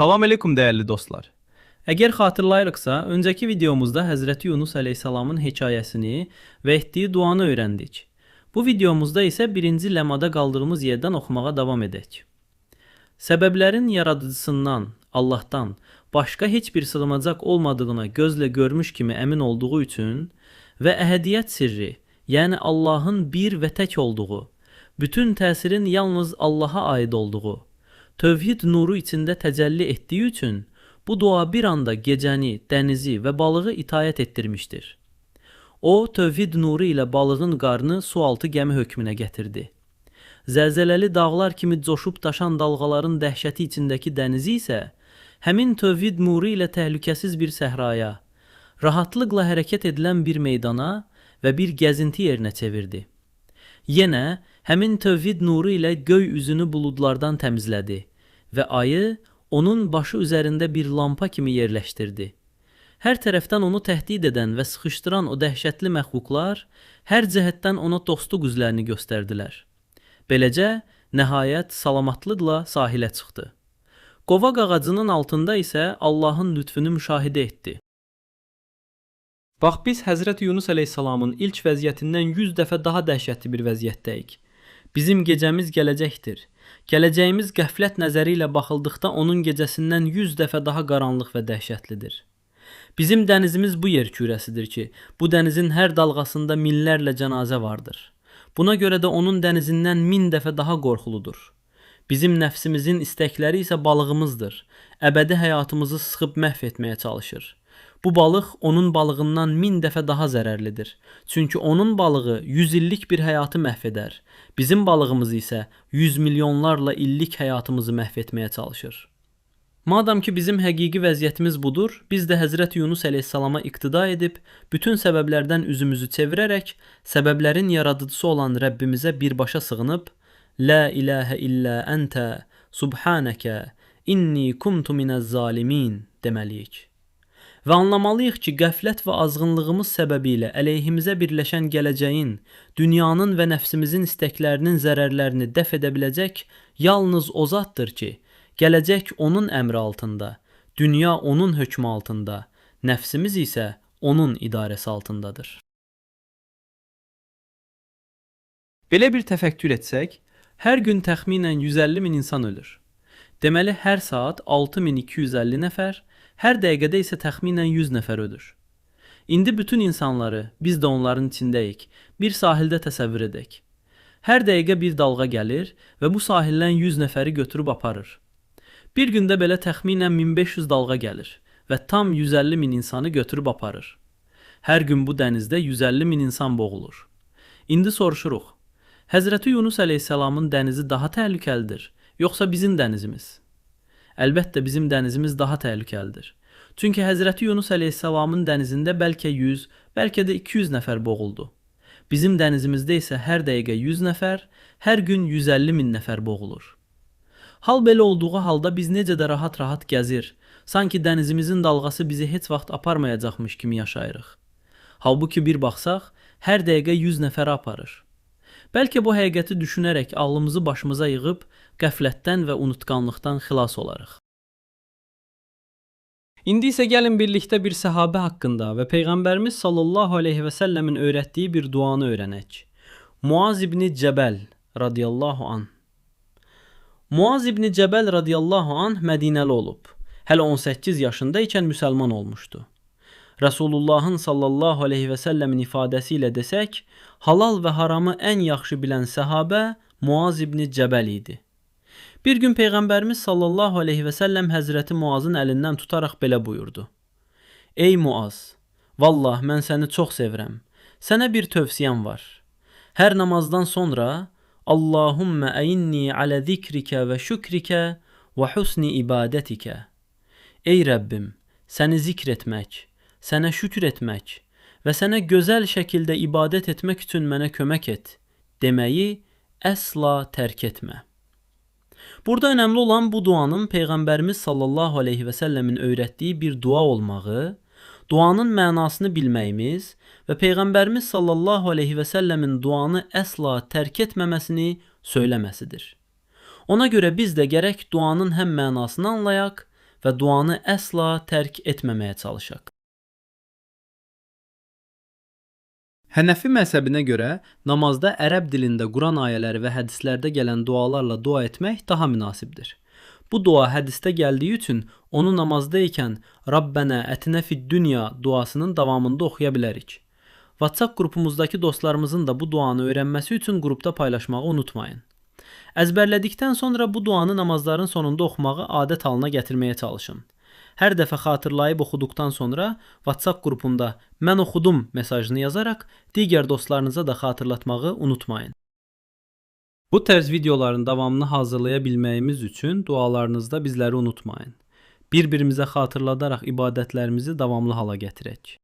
Salam aleyküm değerli dostlar. Əgər xatırlayırıqsa, öncəki videomuzda Həzrəti Yunus əleyhissalamın hekayəsini və etdiyi duanı öyrəndik. Bu videomuzda isə birinci ləmada qaldığımız yerdən oxumağa davam edək. Səbəblərin yaradıcısından, Allahdan, başqa heç bir sığınacaq olmadığına gözlə görmüş kimi əmin olduğu üçün və əhədiyyət sirri, yəni Allahın bir və tək olduğu, bütün təsirin yalnız Allaha aid olduğu, tövhid nuru içində təcəlli etdiyi üçün bu dua bir anda gecəni, dənizi və balığı itayət etdirmişdir. O, tövhid nuru ilə balığın qarnı sualtı gəmi hökmünə gətirdi. Zəlzələli dağlar kimi coşub daşan dalğaların dəhşəti içindəki dənizi isə həmin tövhid nuru ilə təhlükəsiz bir səhraya, rahatlıqla hərəkət edilən bir meydana və bir gəzinti yerinə çevirdi. Yenə həmin tövhid nuru ilə göy üzünü buludlardan təmizlədi və ayı onun başı üzərində bir lampa kimi yerləşdirdi. Hər tərəfdən onu təhdid edən və sıxışdıran o dəhşətli məxluqlar hər cəhətdən ona dostluq üzlərini göstərdilər. Beləcə, nəhayət salamatlıqla sahilə çıxdı. Qovaq ağacının altında isə Allahın lütfünü müşahidə etdi. Bax, biz Həzrəti Yunus əleyhissalamın ilk vəziyyətindən 100 dəfə daha dəhşətli bir vəziyyətdəyik. Bizim gecəmiz gələcəkdir. Gələcəyimiz qəflət nəzəri ilə baxıldıqda onun gecəsindən 100 dəfə daha qaranlıq və dəhşətlidir. Bizim dənizimiz bu yer kürəsidir ki, bu dənizin hər dalğasında minlərlə cənazə vardır. Buna görə də onun dənizindən 1000 dəfə daha qorxuludur. Bizim nəfsimizin istəkləri isə balığımızdır. Əbədi həyatımızı sıxıb məhv etməyə çalışır. Bu balıq onun balığından 1000 dəfə daha zərərlidir. Çünki onun balığı 100 illik bir həyatı məhv edər. Bizim balığımız isə 100 milyonlarla illik həyatımızı məhv etməyə çalışır. Madam ki bizim həqiqi vəziyyətimiz budur, biz də Həzrəti Yunus əleyhissalama iqtida edib, bütün səbəblərdən üzümüzü çevirərək, səbəblərin yaradıcısı olan Rəbbimizə birbaşa sığınıb, La ilahə illə əntə, subhanəkə, inni kuntu minəz-zalimin deməliyik. Və anlamalıyıq ki, qəflət və azğınlığımız səbəbilə əleyhimizə birləşən gələcəyin, dünyanın və nəfsimizin istəklərinin zərərlərini dəf edə biləcək yalnız o zatdır ki, gələcək onun əmri altında, dünya onun hökmü altında, nəfsimiz isə onun idarəsi altındadır. Belə bir təfəkkür etsək, hər gün təxminən 150 min insan ölür. Deməli, hər saat 6250 nəfər, hər dəqiqədə isə təxminən 100 nəfər ölür. İndi bütün insanları, biz də onların içindəyik, bir sahildə təsəvvür edək. Hər dəqiqə bir dalğa gəlir və bu sahildən 100 nəfəri götürüb aparır. Bir gündə belə təxminən 1500 dalğa gəlir və tam 150 min insanı götürüb aparır. Hər gün bu dənizdə 150 min insan boğulur. İndi soruşuruq, Həzrəti Yunus əleyhissalamın dənizi daha təhlükəlidir, yoxsa bizim dənizimiz? Əlbəttə bizim dənizimiz daha təhlükəlidir. Çünki Həzrəti Yunus əleyhissalamın dənizində bəlkə 100, bəlkə də 200 nəfər boğuldu. Bizim dənizimizdə isə hər dəqiqə 100 nəfər, hər gün 150 min nəfər boğulur. Hal belə olduğu halda biz necə də rahat-rahat gəzir, sanki dənizimizin dalğası bizi heç vaxt aparmayacaqmış kimi yaşayırıq. Halbuki bir baxsaq, hər dəqiqə 100 nəfəri aparır. Bəlkə bu həqiqəti düşünərək ağlımızı başımıza yığıb, qəflətdən və unutqanlıqdan xilas olarıq. İndi isə gəlin birlikdə bir səhabə haqqında və Peyğəmbərimiz sallallahu aleyhi və səlləmin öyrətdiyi bir duanı öyrənək. Muaz ibn Cəbəl radiyallahu anh. Muaz ibn Cəbəl radiyallahu anh Mədinəli olub. Hələ 18 yaşında ikən müsəlman olmuşdu. Rəsulullahın sallallahu aleyhi və səlləmin ifadəsi ilə desək, halal və haramı ən yaxşı bilən səhabə Muaz ibn Cəbəl idi. Bir gün Peyğəmbərimiz sallallahu aleyhi və səlləm Həzrəti Muazın əlindən tutaraq belə buyurdu. Ey Muaz, vallah mən səni çox sevirəm. Sənə bir tövsiyəm var. Hər namazdan sonra Allahümmə əyinni alə zikrikə və şükrikə və husni ibadətikə. Ey Rəbbim, səni zikr etmək, sənə şükür etmək və sənə gözəl şəkildə ibadət etmək üçün mənə kömək et deməyi əsla tərk etmə. Burada önəmli olan bu duanın Peyğəmbərimiz sallallahu aleyhi və səlləmin öyrətdiyi bir dua olmağı, duanın mənasını bilməyimiz və Peyğəmbərimiz sallallahu aleyhi və səlləmin duanı əsla tərk etməməsini söyləməsidir. Ona görə biz də gərək duanın həm mənasını anlayaq və duanı əsla tərk etməməyə çalışaq. Hənəfi məzhəbinə görə namazda ərəb dilində Quran ayələri və hədislərdə gələn dualarla dua etmək daha münasibdir. Bu dua hədisdə gəldiyi üçün onu namazda ikən Rabbənə ətinə fid-dünya duasının davamında oxuya bilərik. WhatsApp qrupumuzdakı dostlarımızın da bu duanı öyrənməsi üçün qrupda paylaşmağı unutmayın. Əzbərlədikdən sonra bu duanı namazların sonunda oxumağı adət halına gətirməyə çalışın. Hər dəfə xatırlayıb oxuduqdan sonra WhatsApp qrupunda mən oxudum mesajını yazaraq digər dostlarınıza da xatırlatmağı unutmayın. Bu tərz videoların davamını hazırlaya bilməyimiz üçün dualarınızda bizləri unutmayın. Bir-birimizə xatırladaraq ibadətlərimizi davamlı hala gətirək.